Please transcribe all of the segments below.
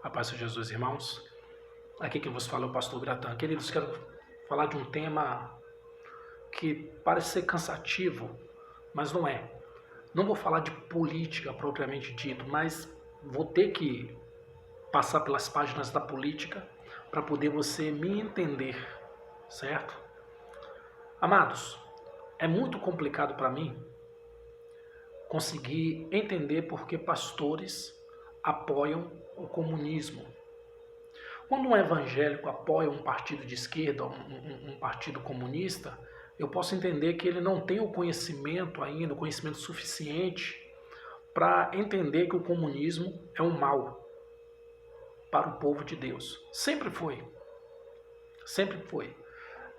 A paz de Jesus, irmãos. Aqui quem vos fala é o pastor Biratã. Queridos, quero falar de um tema que parece ser cansativo, mas não é. Não vou falar de política propriamente dito, mas vou ter que passar pelas páginas da política para poder você me entender, certo? Amados, é muito complicado para mim conseguir entender por que pastores apoiam o comunismo. Quando um evangélico apoia um partido de esquerda, um partido comunista, eu posso entender que ele não tem o conhecimento ainda, o conhecimento suficiente para entender que o comunismo é um mal para o povo de Deus. Sempre foi. Sempre foi.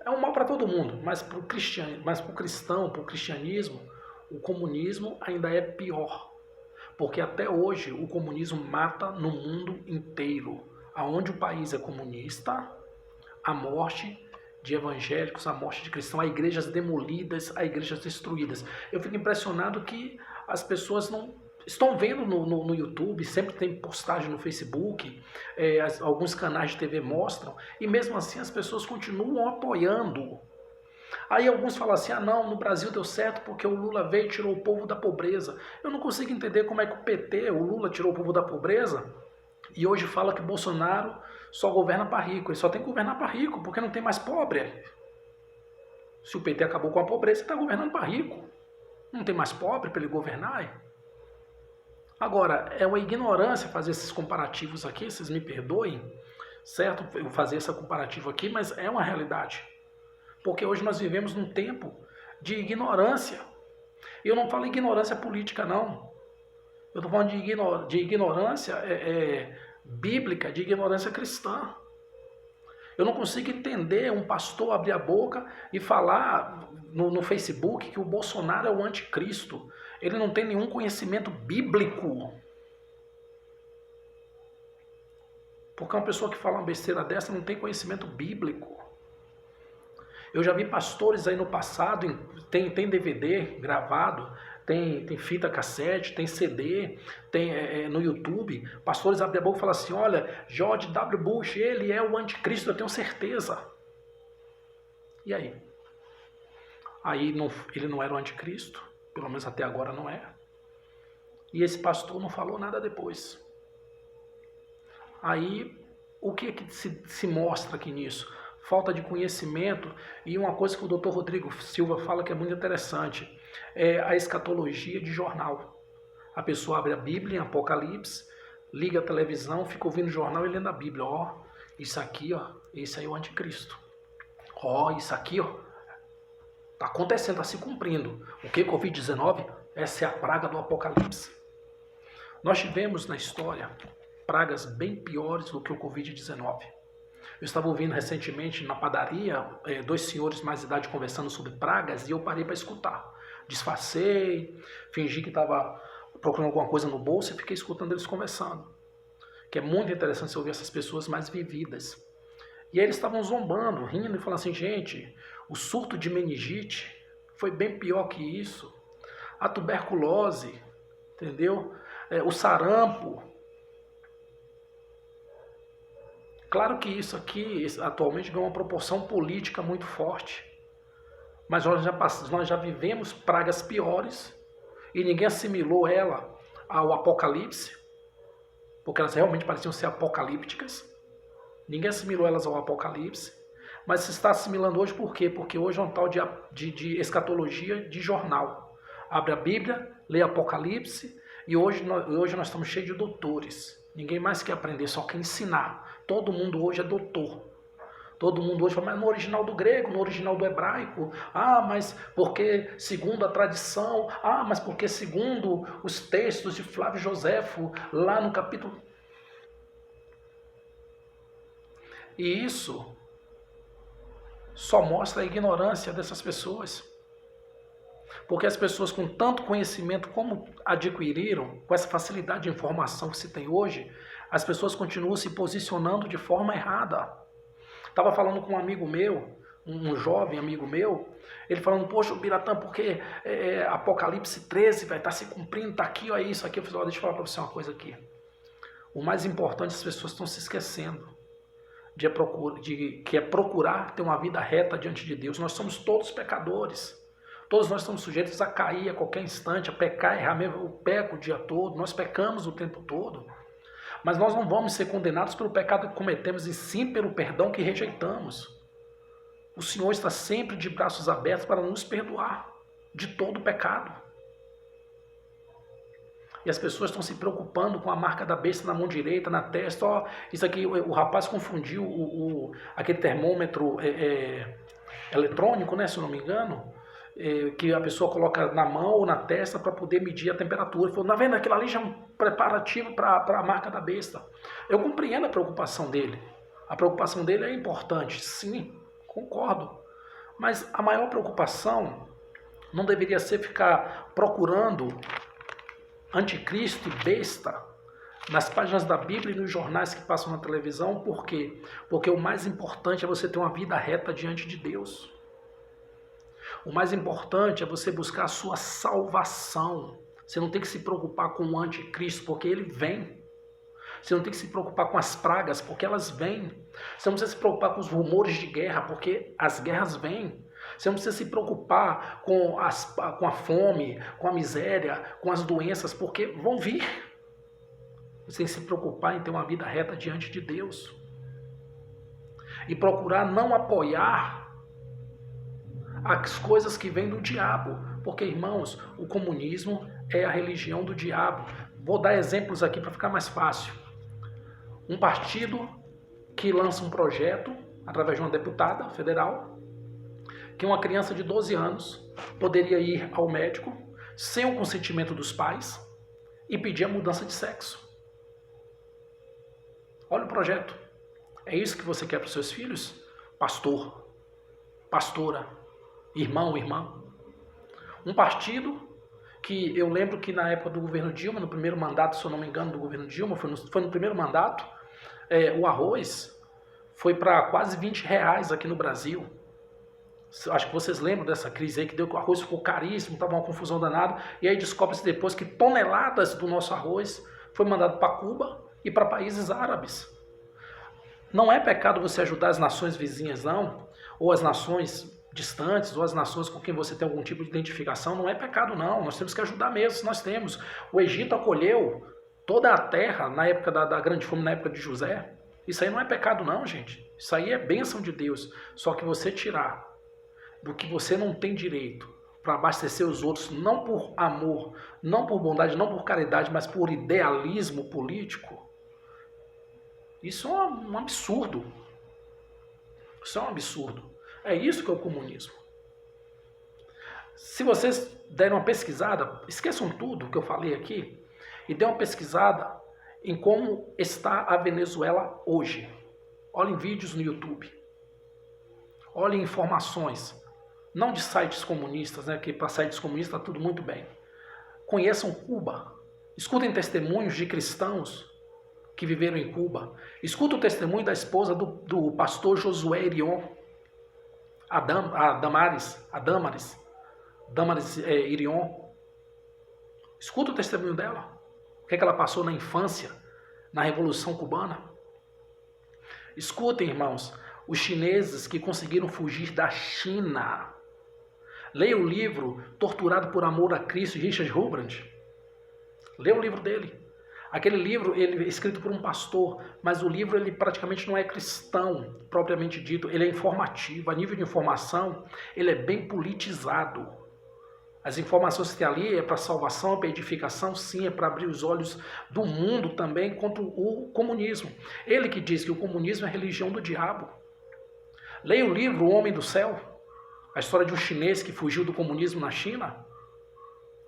É um mal para todo mundo, mas para o cristão, para o cristianismo, o comunismo ainda é pior. Porque até hoje o comunismo mata no mundo inteiro. Aonde o país é comunista, a morte de evangélicos, a morte de cristãos, há igrejas demolidas, há igrejas destruídas. Eu fico impressionado que as pessoas não estão vendo no YouTube, sempre tem postagem no Facebook, alguns canais de TV mostram, e mesmo assim as pessoas continuam apoiando. Aí alguns falam assim, não, no Brasil deu certo porque o Lula veio e tirou o povo da pobreza. Eu não consigo entender como é que o PT, o Lula tirou o povo da pobreza, e hoje fala que Bolsonaro só governa para rico. Ele só tem que governar para rico, porque não tem mais pobre. Se o PT acabou com a pobreza, ele está governando para rico. Não tem mais pobre para ele governar. Agora, é uma ignorância fazer esses comparativos aqui, vocês me perdoem, certo? Eu fazer esse comparativo aqui, mas é uma realidade. Porque hoje nós vivemos num tempo de ignorância. E eu não falo ignorância política, não. Eu estou falando de ignorância bíblica, de ignorância cristã. Eu não consigo entender um pastor abrir a boca e falar no Facebook que o Bolsonaro é o anticristo. Ele não tem nenhum conhecimento bíblico. Porque uma pessoa que fala uma besteira dessa não tem conhecimento bíblico. Eu já vi pastores aí no passado, tem DVD gravado, tem fita cassete, tem CD, tem no YouTube. Pastores abrem a boca e falam assim, olha, George W. Bush, ele é o anticristo, eu tenho certeza. E aí? Aí ele não era o anticristo, pelo menos até agora não é. E esse pastor não falou nada depois. Aí, o que se mostra aqui nisso? Falta de conhecimento, e uma coisa que o Dr. Rodrigo Silva fala que é muito interessante, é a escatologia de jornal. A pessoa abre a Bíblia em Apocalipse, liga a televisão, fica ouvindo o jornal e lendo a Bíblia. Isso aqui, esse aí é o anticristo. Isso aqui, está acontecendo, está se cumprindo. O que? Covid-19? Essa é a praga do Apocalipse. Nós tivemos na história pragas bem piores do que o Covid-19. Eu estava ouvindo recentemente na padaria, dois senhores mais de idade conversando sobre pragas, e eu parei para escutar. Disfarcei, fingi que estava procurando alguma coisa no bolso e fiquei escutando eles conversando. Que é muito interessante você ouvir essas pessoas mais vividas. E aí eles estavam zombando, rindo e falando assim, gente, o surto de meningite foi bem pior que isso. A tuberculose, entendeu? O sarampo. Claro que isso aqui atualmente ganha uma proporção política muito forte. Mas nós já vivemos pragas piores e ninguém assimilou ela ao Apocalipse, porque elas realmente pareciam ser apocalípticas. Ninguém assimilou elas ao Apocalipse, mas se está assimilando hoje por quê? Porque hoje é um tal de escatologia de jornal. Abre a Bíblia, lê Apocalipse e hoje nós estamos cheios de doutores. Ninguém mais quer aprender, só quer ensinar. Todo mundo hoje é doutor. Todo mundo hoje fala, mas no original do grego, no original do hebraico. Mas porque segundo a tradição. Mas porque segundo os textos de Flávio Joséfo, lá no capítulo... E isso só mostra a ignorância dessas pessoas. Porque as pessoas com tanto conhecimento como adquiriram, com essa facilidade de informação que se tem hoje, as pessoas continuam se posicionando de forma errada. Estava falando com um amigo meu, um jovem amigo meu, ele falando, poxa, Biratã, porque Apocalipse 13 vai estar se cumprindo, está aqui, isso aqui. Eu falei, deixa eu falar para você uma coisa aqui. O mais importante, as pessoas estão se esquecendo que é procurar ter uma vida reta diante de Deus. Nós somos todos pecadores. Todos nós estamos sujeitos a cair a qualquer instante, a pecar, errar mesmo. Eu peco o dia todo, nós pecamos o tempo todo. Mas nós não vamos ser condenados pelo pecado que cometemos, e sim pelo perdão que rejeitamos. O Senhor está sempre de braços abertos para nos perdoar de todo o pecado. E as pessoas estão se preocupando com a marca da besta na mão direita, na testa. Ó, isso aqui, o rapaz confundiu aquele termômetro eletrônico, né, se eu não me engano, que a pessoa coloca na mão ou na testa para poder medir a temperatura. Ele falou, não, vendo, aquilo ali já é um preparativo para a marca da besta. Eu compreendo a preocupação dele. A preocupação dele é importante, sim, concordo. Mas a maior preocupação não deveria ser ficar procurando anticristo e besta nas páginas da Bíblia e nos jornais que passam na televisão. Por quê? Porque o mais importante é você ter uma vida reta diante de Deus. O mais importante é você buscar a sua salvação. Você não tem que se preocupar com o anticristo, porque ele vem. Você não tem que se preocupar com as pragas, porque elas vêm. Você não precisa se preocupar com os rumores de guerra, porque as guerras vêm. Você não precisa se preocupar com a fome, com a miséria, com as doenças, porque vão vir. Você tem que se preocupar em ter uma vida reta diante de Deus. E procurar não apoiar as coisas que vêm do diabo. Porque, irmãos, o comunismo é a religião do diabo. Vou dar exemplos aqui para ficar mais fácil. Um partido que lança um projeto, através de uma deputada federal, que uma criança de 12 anos poderia ir ao médico sem o consentimento dos pais e pedir a mudança de sexo. Olha o projeto. É isso que você quer para os seus filhos? Pastor, pastora, irmão, irmã. Um partido que eu lembro que na época do governo Dilma, no primeiro mandato, se eu não me engano, do governo Dilma, foi no primeiro mandato, o arroz foi para quase R$20 aqui no Brasil. Acho que vocês lembram dessa crise aí, que deu que o arroz ficou caríssimo, estava uma confusão danada, e aí descobre-se depois que toneladas do nosso arroz foi mandado para Cuba e para países árabes. Não é pecado você ajudar as nações vizinhas, não, ou as nações distantes, ou as nações com quem você tem algum tipo de identificação, não é pecado não, nós temos que ajudar mesmo, nós temos. O Egito acolheu toda a terra na época da grande fome, na época de José. Isso aí não é pecado não, gente, isso aí é bênção de Deus, só que você tirar do que você não tem direito para abastecer os outros, não por amor, não por bondade, não por caridade, mas por idealismo político, isso é um absurdo. Isso é um absurdo. É isso que é o comunismo. Se vocês derem uma pesquisada, esqueçam tudo que eu falei aqui e dêem uma pesquisada em como está a Venezuela hoje. Olhem vídeos no YouTube. Olhem informações. Não de sites comunistas, né? Que para sites comunistas está tudo muito bem. Conheçam Cuba. Escutem testemunhos de cristãos que viveram em Cuba. Escutem o testemunho da esposa do pastor Josué Irion, Damaris Irion. Escuta o testemunho dela. O que ela passou na infância, na Revolução Cubana. Escutem, irmãos, os chineses que conseguiram fugir da China. Leia o livro Torturado por Amor a Cristo, de Richard Rubrandt. Leia o livro dele. Aquele livro ele é escrito por um pastor, mas o livro ele praticamente não é cristão, propriamente dito. Ele é informativo. A nível de informação, ele é bem politizado. As informações que tem ali é para salvação, é para edificação, sim, é para abrir os olhos do mundo também contra o comunismo. Ele que diz que o comunismo é a religião do diabo. Leia o livro O Homem do Céu, a história de um chinês que fugiu do comunismo na China.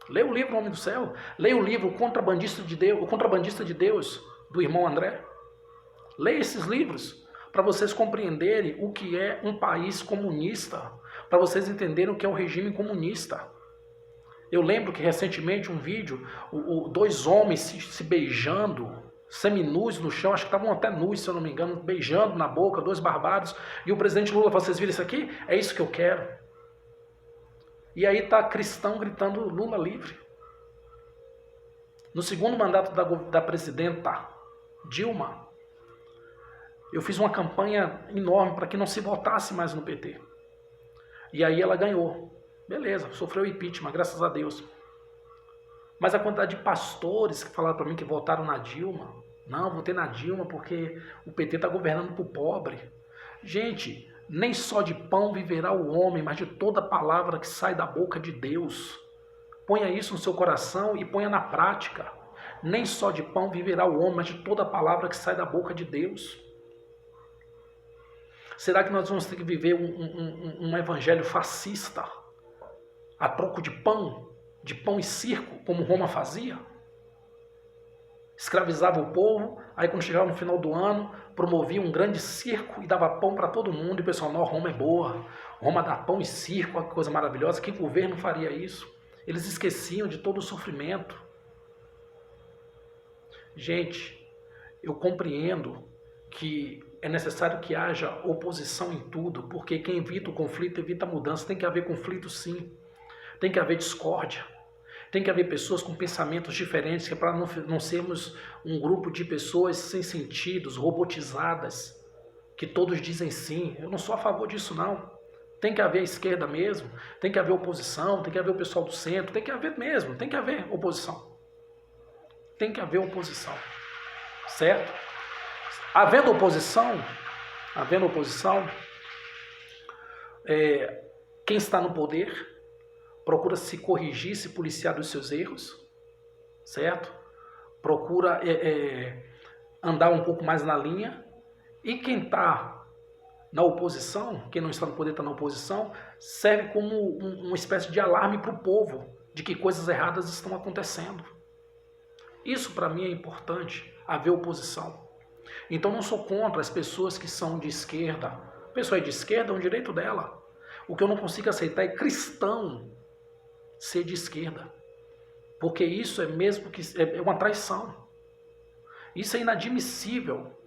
Leia o livro O Homem do Céu. Leia o livro O Contrabandista de Deus, do irmão André. Leia esses livros para vocês compreenderem o que é um país comunista, para vocês entenderem o que é o regime comunista. Eu lembro que recentemente um vídeo, dois homens se beijando, seminus no chão, acho que estavam até nus, se eu não me engano, beijando na boca, dois barbados, e o presidente Lula falou, vocês viram isso aqui? É isso que eu quero. E aí está cristão gritando Lula livre. No segundo mandato da presidenta, Dilma. Eu fiz uma campanha enorme para que não se votasse mais no PT. E aí ela ganhou. Beleza, sofreu impeachment, graças a Deus. Mas a quantidade de pastores que falaram para mim que votaram na Dilma, não, votei na Dilma porque o PT está governando para o pobre. Gente, nem só de pão viverá o homem, mas de toda palavra que sai da boca de Deus. Ponha isso no seu coração e ponha na prática. Nem só de pão viverá o homem, mas de toda palavra que sai da boca de Deus. Será que nós vamos ter que viver um evangelho fascista a troco de pão e circo, como Roma fazia? Escravizava o povo, aí quando chegava no final do ano, promovia um grande circo e dava pão para todo mundo, e o pessoal, não, Roma é boa, Roma dá pão e circo, que coisa maravilhosa, que governo faria isso? Eles esqueciam de todo o sofrimento. Gente, eu compreendo que é necessário que haja oposição em tudo, porque quem evita o conflito evita a mudança. Tem que haver conflito, sim. Tem que haver discórdia. Tem que haver pessoas com pensamentos diferentes, que é para não sermos um grupo de pessoas sem sentidos, robotizadas, que todos dizem sim. Eu não sou a favor disso, não. Tem que haver a esquerda mesmo, tem que haver oposição, tem que haver o pessoal do centro, tem que haver mesmo, tem que haver oposição. Tem que haver oposição, certo? Havendo oposição, quem está no poder procura se corrigir, se policiar dos seus erros, certo? Procura andar um pouco mais na linha, e quem está na oposição, quem não está no poder está na oposição, serve como uma espécie de alarme para o povo de que coisas erradas estão acontecendo. Isso para mim é importante, haver oposição. Então não sou contra as pessoas que são de esquerda. A pessoa é de esquerda, é um direito dela. O que eu não consigo aceitar é cristão ser de esquerda. Porque isso é mesmo que é uma traição. Isso é inadmissível.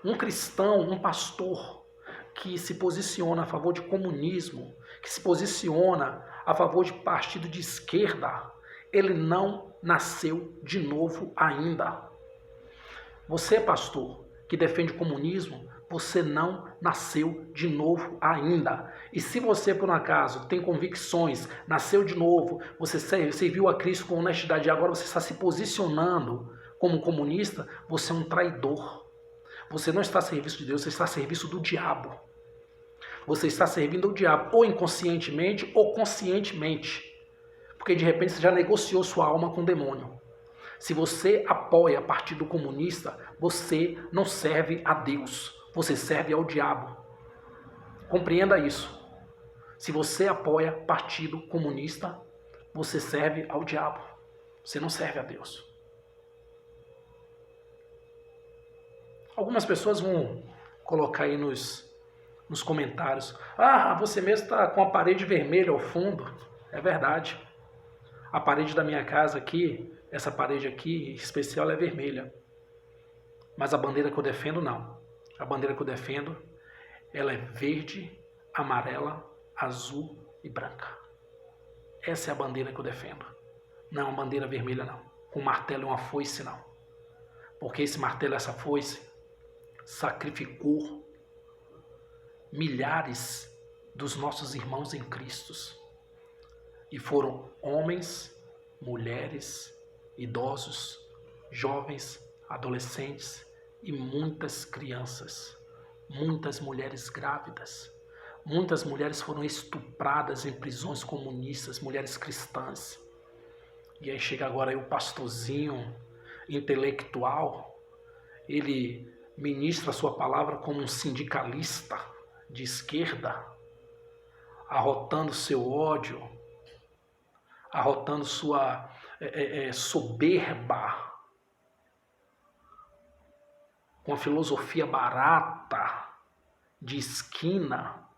Um cristão, um pastor que se posiciona a favor de comunismo, que se posiciona a favor de partido de esquerda, ele não nasceu de novo ainda. Você, pastor, que defende o comunismo, você não nasceu de novo ainda. E se você, por um acaso, tem convicções, nasceu de novo, você serviu a Cristo com honestidade e agora você está se posicionando como comunista, você é um traidor. Você não está a serviço de Deus, você está a serviço do diabo. Você está servindo ao diabo, ou inconscientemente ou conscientemente. Porque de repente você já negociou sua alma com o demônio. Se você apoia o Partido Comunista, você não serve a Deus, você serve ao diabo. Compreenda isso. Se você apoia o Partido Comunista, você serve ao diabo, você não serve a Deus. Algumas pessoas vão colocar aí nos comentários, você mesmo está com a parede vermelha ao fundo. É verdade. A parede da minha casa aqui, essa parede aqui, em especial, é vermelha. Mas a bandeira que eu defendo, não. A bandeira que eu defendo, ela é verde, amarela, azul e branca. Essa é a bandeira que eu defendo. Não é uma bandeira vermelha, não. Com um martelo e uma foice, não. Porque esse martelo e essa foice sacrificou milhares dos nossos irmãos em Cristo. E foram homens, mulheres, idosos, jovens, adolescentes e muitas crianças, muitas mulheres grávidas, muitas mulheres foram estupradas em prisões comunistas, mulheres cristãs. E aí chega agora aí o pastorzinho intelectual, ele ministra a sua palavra como um sindicalista de esquerda, arrotando seu ódio, arrotando sua soberba, com a filosofia barata, de esquina,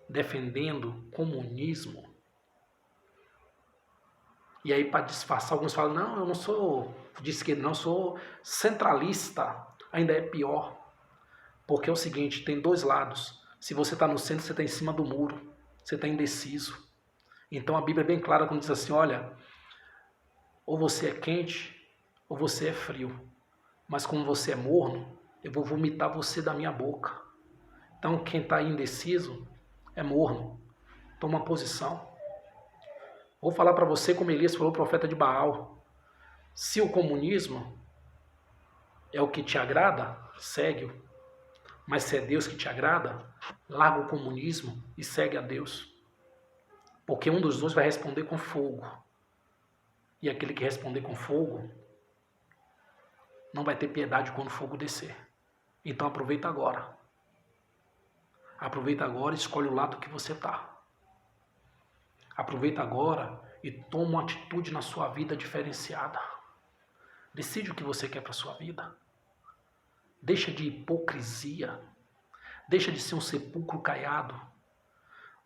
defendendo comunismo. E aí, para disfarçar, alguns falam, não, eu não sou de esquerda, não, eu sou centralista. Ainda é pior, porque é o seguinte, tem dois lados. Se você está no centro, você está em cima do muro, você está indeciso. Então a Bíblia é bem clara quando diz assim, olha, ou você é quente ou você é frio. Mas como você é morno, eu vou vomitar você da minha boca. Então quem está indeciso é morno. Toma posição. Vou falar para você como Elias falou, profeta de Baal. Se o comunismo é o que te agrada, segue-o. Mas se é Deus que te agrada, larga o comunismo e segue a Deus. Porque um dos dois vai responder com fogo. E aquele que responder com fogo não vai ter piedade quando o fogo descer. Então aproveita agora. Aproveita agora e escolhe o lado que você está. Aproveita agora e toma uma atitude na sua vida diferenciada. Decide o que você quer para a sua vida. Deixa de hipocrisia. Deixa de ser um sepulcro caiado.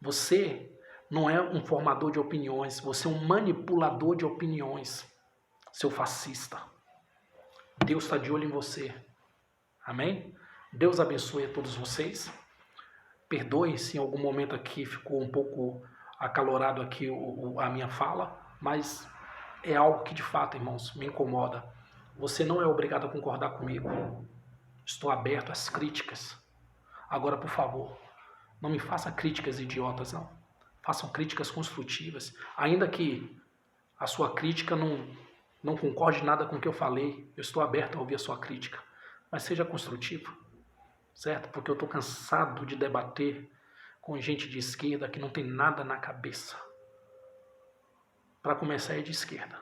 Você não é um formador de opiniões. Você é um manipulador de opiniões. Seu fascista. Deus está de olho em você. Amém? Deus abençoe a todos vocês. Perdoe se em algum momento aqui ficou um pouco acalorado aqui a minha fala, mas é algo que de fato, irmãos, me incomoda. Você não é obrigado a concordar comigo. Estou aberto às críticas. Agora, por favor, não me faça críticas idiotas, não. Façam críticas construtivas. Ainda que a sua crítica não concorde nada com o que eu falei, eu estou aberto a ouvir a sua crítica. Mas seja construtivo, certo? Porque eu estou cansado de debater com gente de esquerda que não tem nada na cabeça. Para começar, é de esquerda.